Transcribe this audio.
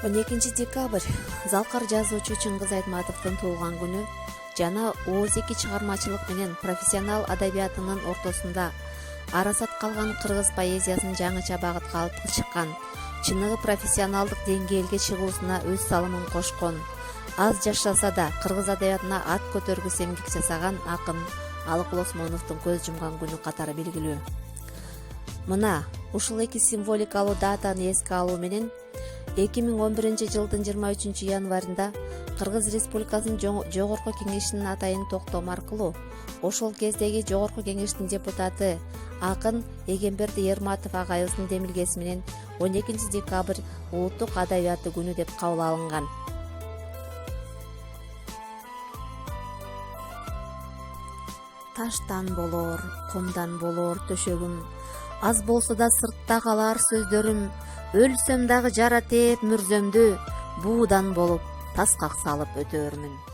12 декабрь Залкар жазуучу Чыңгыз Айтматовдун туулган күнү жана ооз-2 чыгармачылык менен профессионал адабиятынын ортосунда арасат калган кыргыз поэзиясын жаңыча багытка алып чыккан, чыныгы профессионалдык деңгээлге чыгуусуна өз салымын кошкон, аз жашаса да кыргыз адабиятына ат көтөргүс эмгек жасаган акын Алык Лосмоновдун көз жумган күнү катары белгилүү. Мына ушул эки символикалуу датаны эске алуу менен 2011 жылдын 23 январында Кыргыз Республикасынын Жогорку Кеңешинин атайын токтому аркылуу ошол кездеги Жогорку Кеңештин депутаты акын Эгемберди Ерматов агайыбыздын демилгеси менен 12 декабрь улуттук адабияты күнү деп кабыл алынган. Таштан болор, кумдан болор төшөгүм, аз болсо да сыртта калар сөздөрүм, өлсөм дагы жара тээп мүрзөмдү, буудан болуп таскак салып өтөрмүн.